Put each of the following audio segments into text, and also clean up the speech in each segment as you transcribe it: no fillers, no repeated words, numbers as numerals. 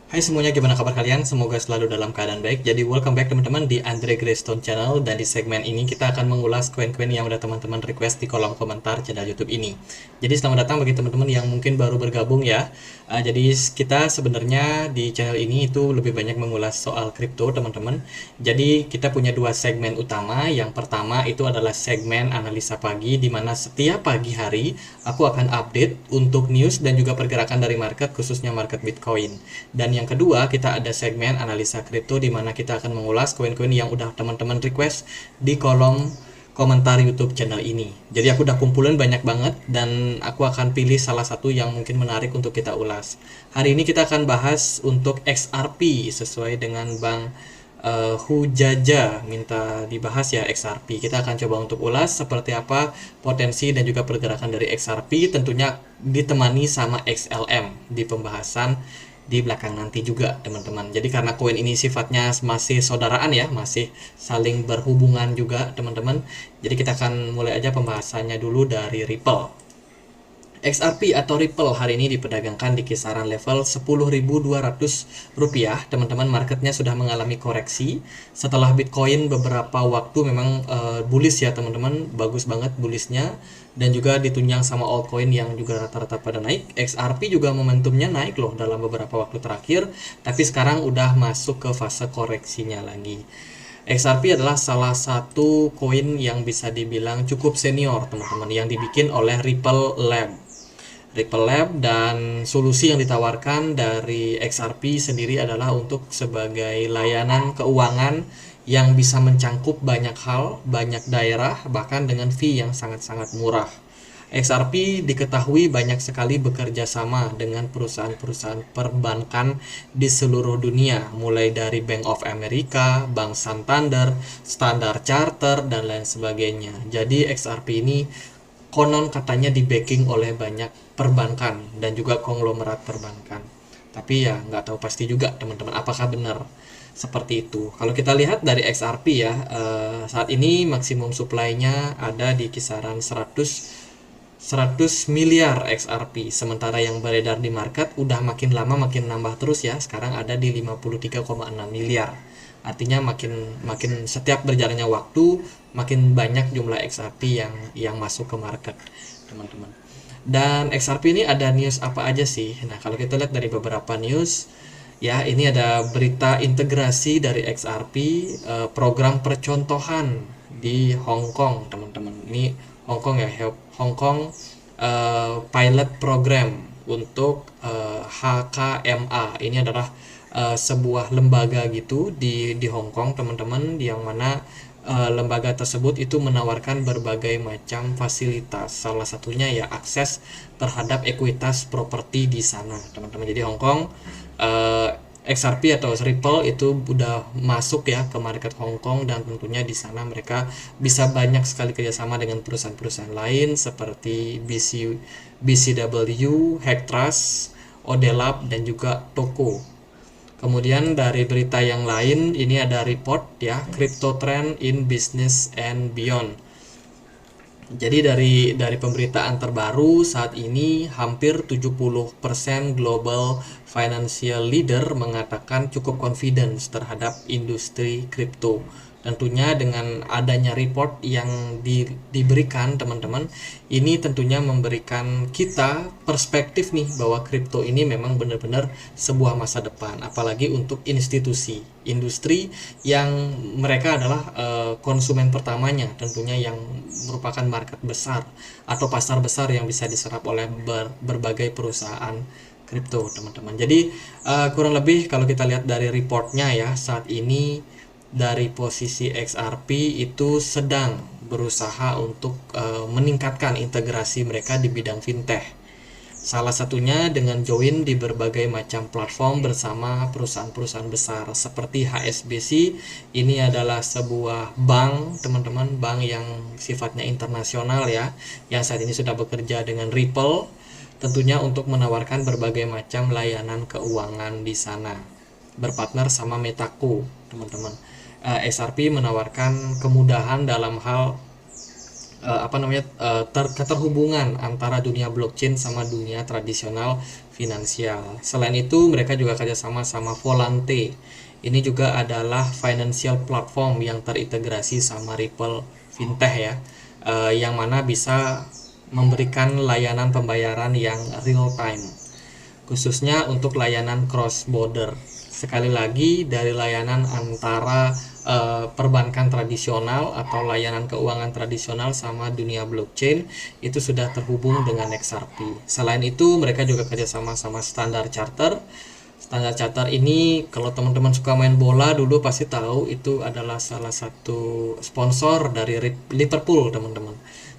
Hai semuanya, gimana kabar kalian? Semoga selalu dalam keadaan baik. Jadi welcome back teman-teman di Andre Greystone Channel. Dan di segmen ini kita akan mengulas koin-koin yang udah teman-teman request di kolom komentar channel YouTube ini. Jadi selamat datang bagi teman-teman yang mungkin baru bergabung ya. Jadi kita sebenarnya di channel ini itu lebih banyak mengulas soal kripto teman-teman. Jadi kita punya dua segmen utama. Yang pertama itu adalah segmen analisa pagi, di mana setiap pagi hari aku akan update untuk news dan juga pergerakan dari market, khususnya market Bitcoin. Dan yang kedua, kita ada segmen analisa kripto di mana kita akan mengulas koin-koin yang udah teman-teman request di kolom komentar YouTube channel ini. Jadi aku udah kumpulin banyak banget dan aku akan pilih salah satu yang mungkin menarik untuk kita ulas. Hari ini kita akan bahas untuk XRP sesuai dengan Bang Hujaja minta dibahas ya XRP. Kita akan coba untuk ulas seperti apa potensi dan juga pergerakan dari XRP, tentunya ditemani sama XLM di pembahasan di belakang nanti juga teman-teman. Jadi karena koin ini sifatnya masih saudaraan ya, masih saling berhubungan juga teman-teman. Jadi kita akan mulai aja pembahasannya dulu dari Ripple. XRP atau Ripple hari ini diperdagangkan di kisaran level 10.200 rupiah. Teman-teman, marketnya sudah mengalami koreksi setelah Bitcoin beberapa waktu memang bullish ya teman-teman, bagus banget bullishnya, dan juga ditunjang sama altcoin yang juga rata-rata pada naik. XRP juga momentumnya naik loh dalam beberapa waktu terakhir, tapi sekarang udah masuk ke fase koreksinya lagi. XRP adalah salah satu koin yang bisa dibilang cukup senior teman-teman, yang dibikin oleh Ripple Lab. Ripple Lab, dan solusi yang ditawarkan dari XRP sendiri adalah untuk sebagai layanan keuangan yang bisa mencangkup banyak hal, banyak daerah, bahkan dengan fee yang sangat-sangat murah. XRP diketahui banyak sekali bekerja sama dengan perusahaan-perusahaan perbankan di seluruh dunia, mulai dari Bank of America, Bank Santander, Standard Chartered, dan lain sebagainya. Jadi XRP ini konon katanya di backing oleh banyak perbankan dan juga konglomerat perbankan. Tapi ya nggak tahu pasti juga teman-teman apakah benar seperti itu. Kalau kita lihat dari XRP ya, saat ini maksimum supply-nya ada di kisaran 100 miliar XRP, sementara yang beredar di market udah makin lama makin nambah terus ya, sekarang ada di 53,6 miliar. Artinya makin makin setiap berjalannya waktu makin banyak jumlah XRP yang masuk ke market teman-teman. Dan XRP ini ada news apa aja sih? Nah, kalau kita lihat dari beberapa news ya, ini ada berita integrasi dari XRP, program percontohan di Hong Kong teman-teman. Ini Hong Kong ya, Hong Kong pilot program untuk HKMA. Ini adalah sebuah lembaga gitu di Hong Kong teman-teman, yang mana lembaga tersebut itu menawarkan berbagai macam fasilitas, salah satunya ya akses terhadap ekuitas properti di sana teman-teman. Jadi Hong Kong, XRP atau Ripple itu udah masuk ya ke market Hong Kong, dan tentunya di sana mereka bisa banyak sekali kerjasama dengan perusahaan-perusahaan lain seperti BCW, Hactrust, Odelab, dan juga Toko. Kemudian dari berita yang lain, ini ada report ya, Crypto Trend in Business and Beyond. Jadi dari pemberitaan terbaru saat ini, hampir 70% global financial leader mengatakan cukup confidence terhadap industri kripto. Tentunya dengan adanya report yang diberikan teman-teman, ini tentunya memberikan kita perspektif nih bahwa kripto ini memang benar-benar sebuah masa depan, apalagi untuk institusi industri yang mereka adalah konsumen pertamanya, tentunya yang merupakan market besar atau pasar besar yang bisa diserap oleh berbagai perusahaan kripto teman-teman. Jadi kurang lebih kalau kita lihat dari reportnya ya, saat ini dari posisi XRP itu sedang berusaha untuk meningkatkan integrasi mereka di bidang fintech. Salah satunya dengan join di berbagai macam platform bersama perusahaan-perusahaan besar seperti HSBC. Ini adalah sebuah bank, teman-teman, bank yang sifatnya internasional ya, yang saat ini sudah bekerja dengan Ripple, tentunya untuk menawarkan berbagai macam layanan keuangan di sana. Berpartner sama Metaco, teman-teman. XRP menawarkan kemudahan dalam hal keterhubungan antara dunia blockchain sama dunia tradisional finansial. Selain itu, mereka juga kerjasama sama Volante. Ini juga adalah financial platform yang terintegrasi sama Ripple fintech ya, yang mana bisa memberikan layanan pembayaran yang real time, khususnya untuk layanan cross border. Sekali lagi, dari layanan antara perbankan tradisional atau layanan keuangan tradisional sama dunia blockchain itu sudah terhubung dengan XRP. Selain itu, mereka juga kerjasama sama Standard Charter. Standard Charter ini, kalau teman-teman suka main bola dulu pasti tahu, itu adalah salah satu sponsor dari Liverpool, teman-teman.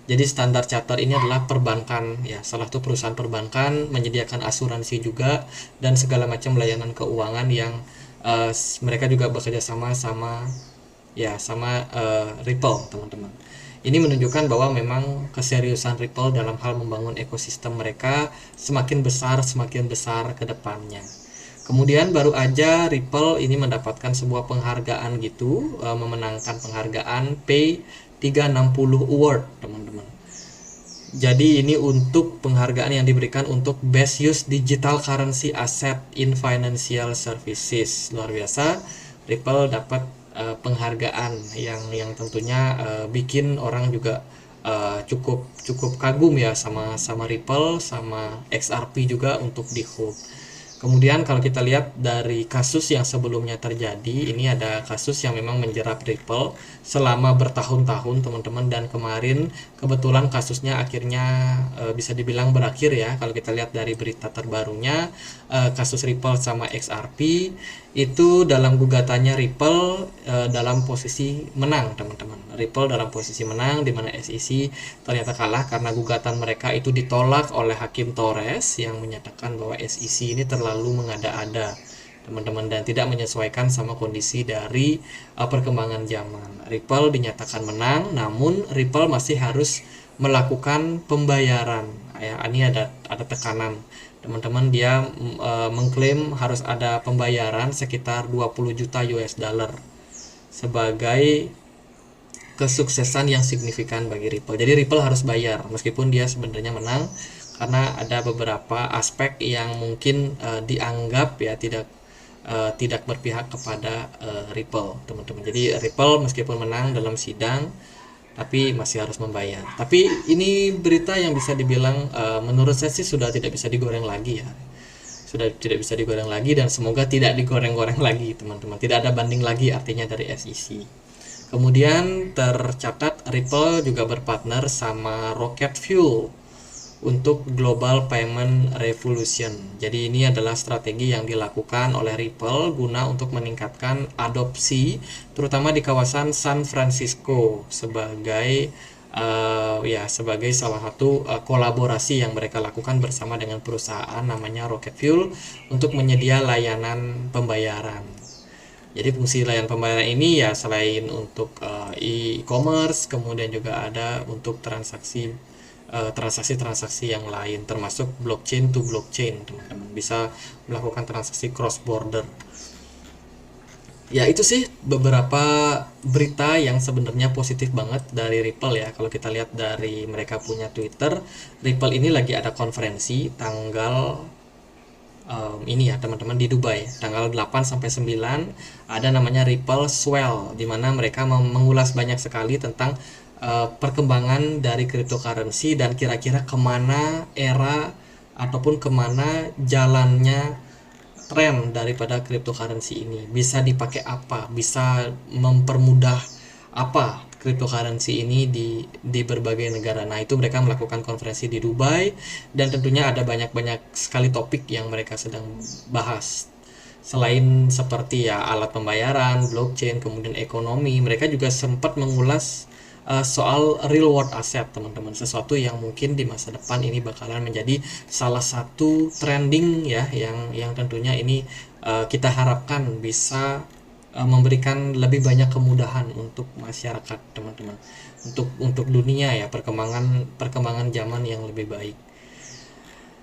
Jadi Standard Charter ini adalah perbankan ya, salah satu perusahaan perbankan, menyediakan asuransi juga dan segala macam layanan keuangan yang mereka juga bekerja sama Ripple, teman-teman. Ini menunjukkan bahwa memang keseriusan Ripple dalam hal membangun ekosistem mereka semakin besar ke depannya. Kemudian baru aja Ripple ini mendapatkan sebuah penghargaan gitu, memenangkan penghargaan P360 Award, teman-teman. Jadi ini untuk penghargaan yang diberikan untuk Best Use Digital Currency Asset in Financial Services. Luar biasa, Ripple dapat penghargaan yang tentunya bikin orang juga cukup kagum ya sama Ripple sama XRP juga untuk di hold. Kemudian kalau kita lihat dari kasus yang sebelumnya terjadi, ini ada kasus yang memang menjerat Ripple selama bertahun-tahun, teman-teman, dan kemarin kebetulan kasusnya akhirnya bisa dibilang berakhir ya. Kalau kita lihat dari berita terbarunya, kasus Ripple sama XRP itu dalam gugatannya Ripple dalam posisi menang, teman-teman. Ripple dalam posisi menang, di mana SEC ternyata kalah karena gugatan mereka itu ditolak oleh Hakim Torres yang menyatakan bahwa SEC ini terlalu mengada-ada, teman-teman, dan tidak menyesuaikan sama kondisi dari perkembangan zaman. Ripple dinyatakan menang, namun Ripple masih harus melakukan pembayaran ya. Ini ada tekanan, teman-teman. Dia mengklaim harus ada pembayaran sekitar 20 juta US dollar sebagai kesuksesan yang signifikan bagi Ripple. Jadi Ripple harus bayar meskipun dia sebenarnya menang, karena ada beberapa aspek yang mungkin dianggap ya tidak berpihak kepada Ripple, teman-teman. Jadi Ripple meskipun menang dalam sidang tapi masih harus membayar. Tapi ini berita yang bisa dibilang menurut saya sih sudah tidak bisa digoreng lagi ya. Sudah tidak bisa digoreng lagi, dan semoga tidak digoreng-goreng lagi, teman-teman. Tidak ada banding lagi artinya dari SEC. Kemudian tercatat Ripple juga berpartner sama Rocket Fuel untuk Global Payment Revolution. Jadi ini adalah strategi yang dilakukan oleh Ripple guna untuk meningkatkan adopsi terutama di kawasan San Francisco sebagai sebagai salah satu kolaborasi yang mereka lakukan bersama dengan perusahaan namanya Rocket Fuel untuk menyedia layanan pembayaran. Jadi fungsi layanan pembayaran ini ya selain untuk e-commerce, kemudian juga ada untuk transaksi-transaksi yang lain, termasuk blockchain to blockchain, teman-teman. Bisa melakukan transaksi cross border. Ya itu sih beberapa berita yang sebenarnya positif banget dari Ripple ya. Kalau kita lihat dari mereka punya Twitter, Ripple ini lagi ada konferensi tanggal ini ya teman-teman di Dubai tanggal 8 sampai 9 ada namanya Ripple Swell, di mana mereka mengulas banyak sekali tentang perkembangan dari cryptocurrency dan kira-kira kemana era ataupun kemana jalannya tren daripada cryptocurrency ini, bisa dipakai apa, bisa mempermudah apa cryptocurrency ini di berbagai negara. Nah, itu mereka melakukan konferensi di Dubai, dan tentunya ada banyak sekali topik yang mereka sedang bahas. Selain seperti ya alat pembayaran, blockchain, kemudian ekonomi, mereka juga sempat mengulas soal real world asset, teman-teman. Sesuatu yang mungkin di masa depan ini bakalan menjadi salah satu trending ya, yang tentunya ini kita harapkan bisa memberikan lebih banyak kemudahan untuk masyarakat, teman-teman, untuk dunia ya, perkembangan zaman yang lebih baik.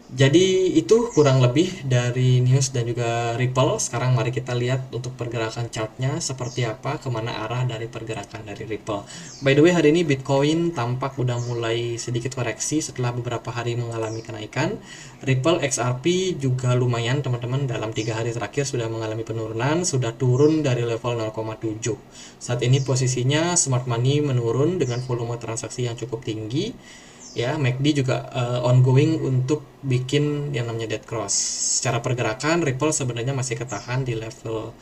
Jadi itu kurang lebih dari news dan juga Ripple. Sekarang mari kita lihat untuk pergerakan chartnya seperti apa, kemana arah dari pergerakan dari Ripple. By the way, hari ini Bitcoin tampak udah mulai sedikit koreksi setelah beberapa hari mengalami kenaikan. Ripple XRP juga lumayan teman-teman, dalam 3 hari terakhir sudah mengalami penurunan, sudah turun dari level 0,7. Saat ini posisinya smart money menurun dengan volume transaksi yang cukup tinggi. Ya, MACD juga ongoing untuk bikin yang namanya dead cross. Secara pergerakan Ripple sebenarnya masih ketahan di level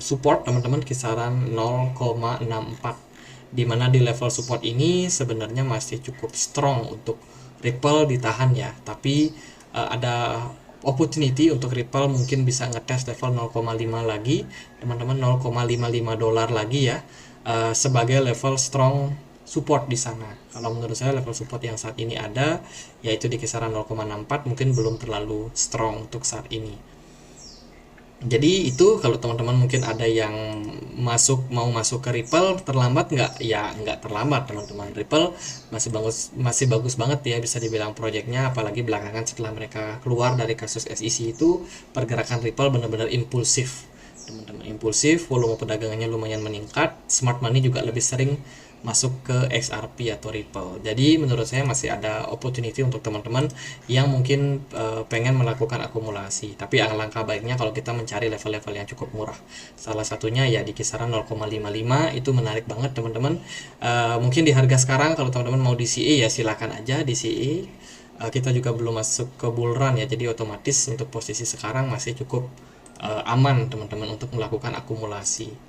support teman-teman, kisaran 0,64, di mana di level support ini sebenarnya masih cukup strong untuk Ripple ditahan ya, tapi ada opportunity untuk Ripple mungkin bisa ngetes level 0,5 lagi teman-teman, 0,55 dolar lagi ya, sebagai level strong support di sana. Kalau menurut saya level support yang saat ini ada yaitu di kisaran 0,64, mungkin belum terlalu strong untuk saat ini. Jadi itu kalau teman-teman mungkin ada yang mau masuk ke Ripple terlambat nggak? Ya nggak terlambat teman-teman. Ripple masih bagus banget ya, bisa dibilang proyeknya, apalagi belakangan setelah mereka keluar dari kasus SEC itu pergerakan Ripple benar-benar impulsif. Teman-teman, impulsif, volume perdagangannya lumayan meningkat, smart money juga lebih sering masuk ke XRP atau Ripple. Jadi menurut saya masih ada opportunity untuk teman-teman yang mungkin pengen melakukan akumulasi. Tapi alangkah baiknya kalau kita mencari level-level yang cukup murah. Salah satunya ya di kisaran 0,55 itu menarik banget teman-teman. Mungkin di harga sekarang kalau teman-teman mau DCA ya silakan aja DCA. Kita juga belum masuk ke bull run ya, jadi otomatis untuk posisi sekarang masih cukup aman teman-teman untuk melakukan akumulasi.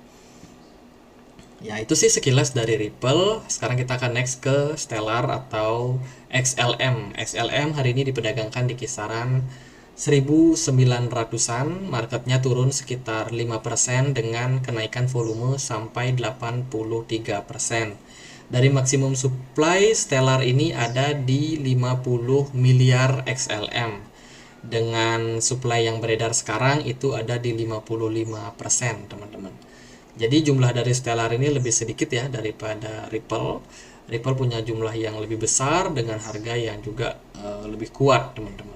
Ya, itu sih sekilas dari Ripple. Sekarang kita akan next ke Stellar atau XLM. XLM hari ini diperdagangkan di kisaran 1900-an, marketnya turun sekitar 5% dengan kenaikan volume sampai 83%. Dari maksimum supply, Stellar ini ada di 50 miliar XLM. Dengan supply yang beredar sekarang itu ada di 55%, teman-teman. Jadi jumlah dari Stellar ini lebih sedikit ya daripada Ripple. Ripple punya jumlah yang lebih besar dengan harga yang juga lebih kuat, teman-teman.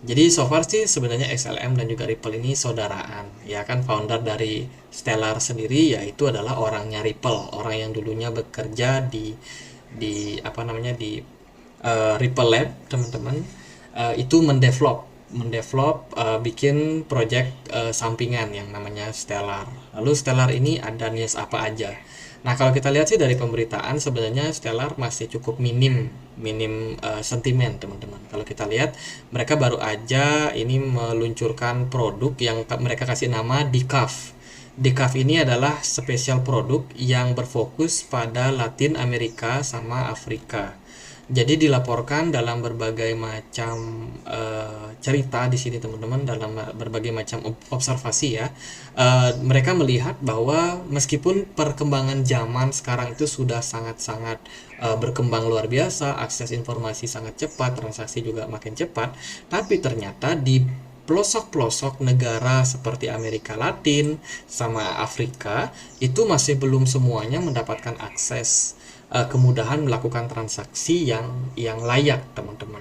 Jadi so far sih sebenarnya XLM dan juga Ripple ini saudaraan. Ya kan, founder dari Stellar sendiri yaitu adalah orangnya Ripple, orang yang dulunya bekerja di apa namanya di Ripple Lab, teman-teman. Itu mendevelop bikin project sampingan yang namanya Stellar. Lalu Stellar ini ada news apa aja? Nah, kalau kita lihat sih dari pemberitaan sebenarnya Stellar masih cukup minim sentimen, teman-teman. Kalau kita lihat mereka baru aja ini meluncurkan produk yang mereka kasih nama Decaf. Decaf ini adalah spesial produk yang berfokus pada Latin Amerika sama Afrika. Jadi dilaporkan dalam berbagai macam cerita di sini teman-teman, dalam berbagai macam observasi ya. Mereka melihat bahwa meskipun perkembangan zaman sekarang itu sudah sangat-sangat berkembang luar biasa, akses informasi sangat cepat, transaksi juga makin cepat, tapi ternyata di pelosok-pelosok negara seperti Amerika Latin sama Afrika itu masih belum semuanya mendapatkan akses kemudahan melakukan transaksi yang layak, teman-teman.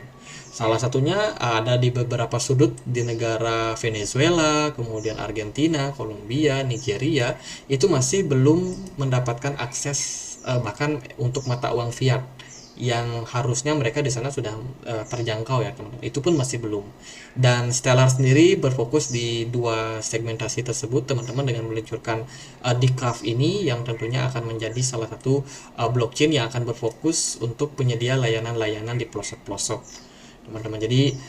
Salah satunya ada di beberapa sudut di negara Venezuela, kemudian Argentina, Kolombia, Nigeria, itu masih belum mendapatkan akses bahkan untuk mata uang fiat yang harusnya mereka di sana sudah terjangkau ya, teman-teman. Itu pun masih belum. Dan Stellar sendiri berfokus di dua segmentasi tersebut, teman-teman, dengan meluncurkan Decaf ini yang tentunya akan menjadi salah satu blockchain yang akan berfokus untuk penyedia layanan-layanan di pelosok-pelosok, teman-teman. Jadi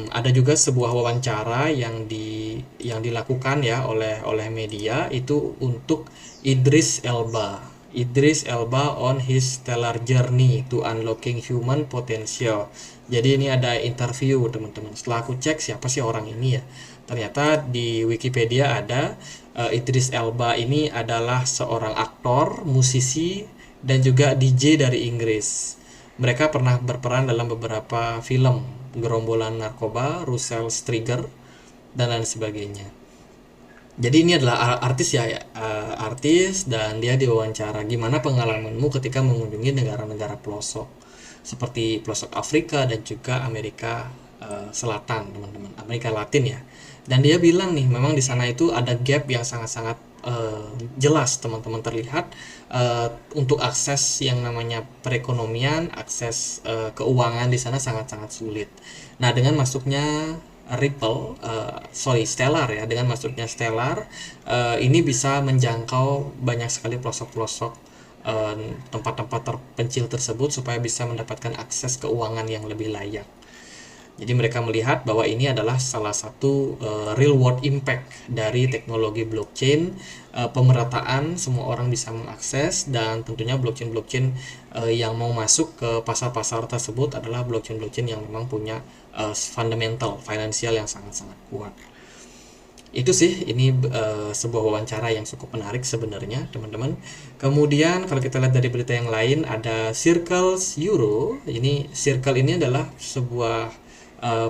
ada juga sebuah wawancara yang dilakukan ya oleh media itu untuk Idris Elba on his stellar journey to unlocking human potential. Jadi ini ada interview, teman-teman. Setelah aku cek siapa sih orang ini ya, ternyata di Wikipedia ada Idris Elba ini adalah seorang aktor, musisi, dan juga DJ dari Inggris. Mereka pernah berperan dalam beberapa film, Gerombolan Narkoba, Russell Trigger, dan lain sebagainya. Jadi ini adalah artis ya, artis, dan dia diwawancara gimana pengalamanmu ketika mengunjungi negara-negara pelosok. seperti pelosok Afrika dan juga Amerika Selatan, teman-teman, Amerika Latin ya. Dan dia bilang nih, memang di sana itu ada gap yang sangat-sangat jelas, teman-teman, terlihat untuk akses yang namanya perekonomian, akses keuangan di sana sangat-sangat sulit. Nah, dengan masuknya Stellar ya, dengan masuknya Stellar, ini bisa menjangkau banyak sekali pelosok-pelosok tempat-tempat terpencil tersebut supaya bisa mendapatkan akses keuangan yang lebih layak. Jadi mereka melihat bahwa ini adalah salah satu real world impact dari teknologi blockchain, pemerataan, semua orang bisa mengakses, dan tentunya blockchain-blockchain yang mau masuk ke pasar-pasar tersebut adalah blockchain-blockchain yang memang punya fundamental finansial yang sangat-sangat kuat. Itu sih, ini sebuah wawancara yang cukup menarik sebenarnya, teman-teman. Kemudian kalau kita lihat dari berita yang lain, ada Circle Euro. Circle ini adalah sebuah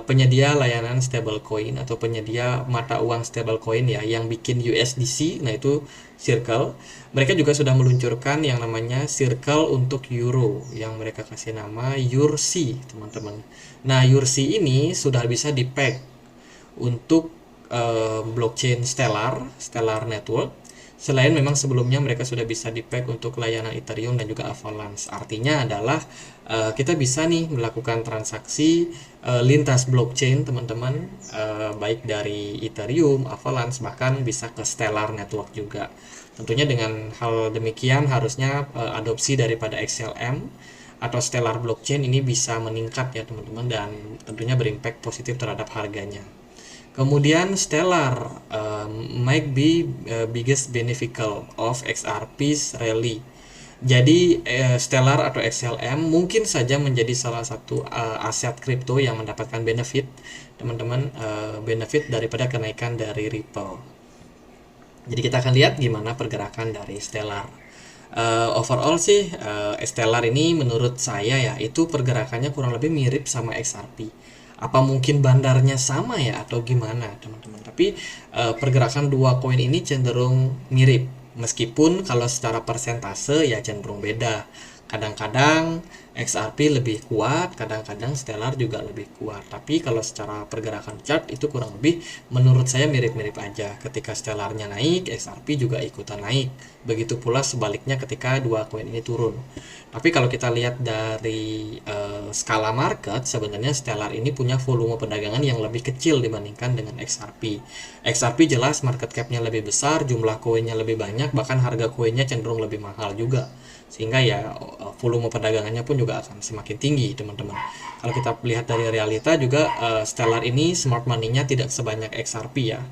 penyedia layanan stablecoin atau penyedia mata uang stablecoin ya, yang bikin USDC. Nah, itu Circle. Mereka juga sudah meluncurkan yang namanya Circle untuk Euro, yang mereka kasih nama EURC, teman-teman. Nah, EURC ini sudah bisa di-pack untuk blockchain Stellar Network. Selain memang sebelumnya mereka sudah bisa di-pack untuk layanan Ethereum dan juga Avalanche. Artinya adalah kita bisa nih melakukan transaksi lintas blockchain, teman-teman, baik dari Ethereum, Avalanche, bahkan bisa ke Stellar Network juga. Tentunya dengan hal demikian harusnya adopsi daripada XLM atau Stellar Blockchain ini bisa meningkat ya, teman-teman, dan tentunya berimpact positif terhadap harganya. Kemudian Stellar might be biggest beneficial of XRP's rally. Jadi Stellar atau XLM mungkin saja menjadi salah satu aset kripto yang mendapatkan benefit, teman-teman, benefit daripada kenaikan dari Ripple. Jadi kita akan lihat gimana pergerakan dari Stellar. Overall sih Stellar ini menurut saya ya, itu pergerakannya kurang lebih mirip sama XRP. Apa mungkin bandarnya sama ya atau gimana, teman-teman? Tapi pergerakan dua koin ini cenderung mirip, meskipun kalau secara persentase ya cenderung beda. Kadang-kadang XRP lebih kuat, kadang-kadang Stellar juga lebih kuat. Tapi kalau secara pergerakan chart itu kurang lebih menurut saya mirip-mirip aja. Ketika Stellarnya naik, XRP juga ikutan naik. Begitu pula sebaliknya ketika dua koin ini turun. Tapi kalau kita lihat dari skala market, sebenarnya Stellar ini punya volume perdagangan yang lebih kecil dibandingkan dengan XRP. XRP jelas market cap-nya lebih besar, jumlah koinnya lebih banyak, bahkan harga koinnya cenderung lebih mahal juga. Sehingga ya volume perdagangannya pun juga akan semakin tinggi, teman-teman. Kalau kita lihat dari realita juga, Stellar ini smart money-nya tidak sebanyak XRP ya.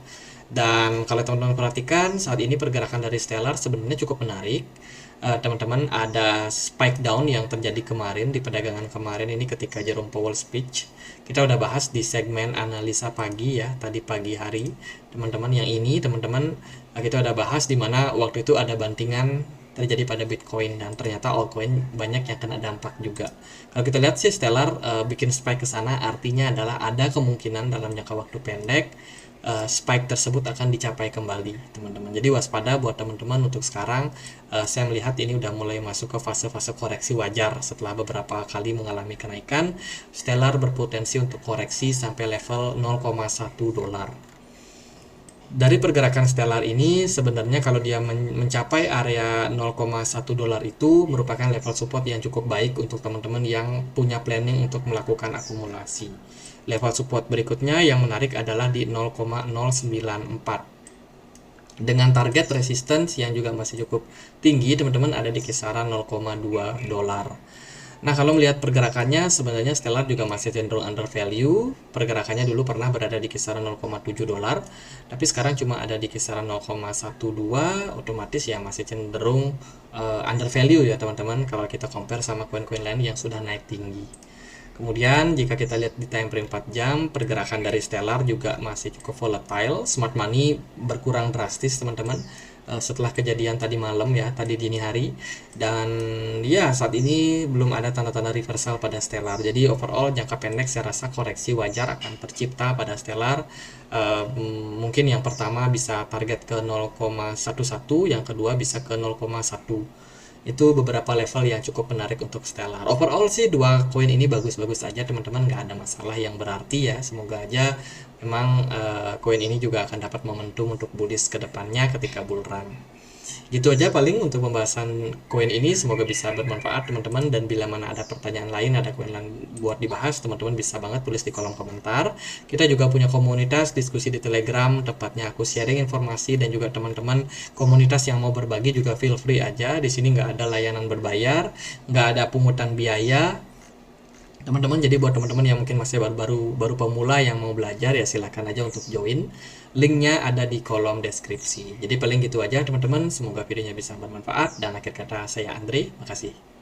Dan kalau teman-teman perhatikan, saat ini pergerakan dari Stellar sebenarnya cukup menarik. Teman-teman, ada spike down yang terjadi kemarin di perdagangan kemarin ini ketika Jerome Powell speech. Kita udah bahas di segmen analisa pagi ya, tadi pagi hari, teman-teman. Yang ini, teman-teman, kita udah bahas di mana waktu itu ada bantingan terjadi pada Bitcoin, dan ternyata altcoin banyak yang kena dampak juga. Kalau kita lihat sih Stellar bikin spike ke sana, artinya adalah ada kemungkinan dalam jangka waktu pendek spike tersebut akan dicapai kembali, teman-teman. Jadi waspada buat teman-teman untuk sekarang. Saya melihat ini udah mulai masuk ke fase-fase koreksi wajar setelah beberapa kali mengalami kenaikan. Stellar berpotensi untuk koreksi sampai level 0,1 dolar. Dari pergerakan Stellar ini sebenarnya kalau dia mencapai area 0,1 dolar itu merupakan level support yang cukup baik untuk teman-teman yang punya planning untuk melakukan akumulasi. Level support berikutnya yang menarik adalah di 0,094. Dengan target resistance yang juga masih cukup tinggi, teman-teman, ada di kisaran 0,2 dolar. Nah, kalau melihat pergerakannya, sebenarnya Stellar juga masih cenderung under value. Pergerakannya dulu pernah berada di kisaran 0,7 dolar, tapi sekarang cuma ada di kisaran 0,12, otomatis ya masih cenderung under value ya, teman-teman, kalau kita compare sama koin-koin lain yang sudah naik tinggi. Kemudian jika kita lihat di time frame 4 jam, pergerakan dari Stellar juga masih cukup volatile. Smart money berkurang drastis, teman-teman, setelah kejadian tadi malam ya, tadi dini hari. Dan ya saat ini belum ada tanda-tanda reversal pada Stellar. Jadi overall jangka pendek saya rasa koreksi wajar akan tercipta pada Stellar. Mungkin yang pertama bisa target ke 0,11, yang kedua bisa ke 0,1. Itu beberapa level yang cukup menarik untuk Stellar. Overall sih dua koin ini bagus-bagus aja teman-teman, nggak ada masalah yang berarti ya. Semoga aja memang koin ini juga akan dapat momentum untuk bullish ke depannya ketika bull run. Gitu aja paling untuk pembahasan koin ini, semoga bisa bermanfaat teman-teman, dan bila mana ada pertanyaan lain, ada koin lain buat dibahas, teman-teman bisa banget tulis di kolom komentar. Kita juga punya komunitas diskusi di Telegram, tepatnya aku sharing informasi, dan juga teman-teman komunitas yang mau berbagi juga feel free aja. Di sini nggak ada layanan berbayar, nggak ada pungutan biaya teman-teman. Jadi buat teman-teman yang mungkin masih baru pemula yang mau belajar, ya silahkan aja untuk join. Linknya ada di kolom deskripsi. Jadi paling gitu aja teman-teman, semoga videonya bisa bermanfaat, dan akhir kata saya Andre, makasih.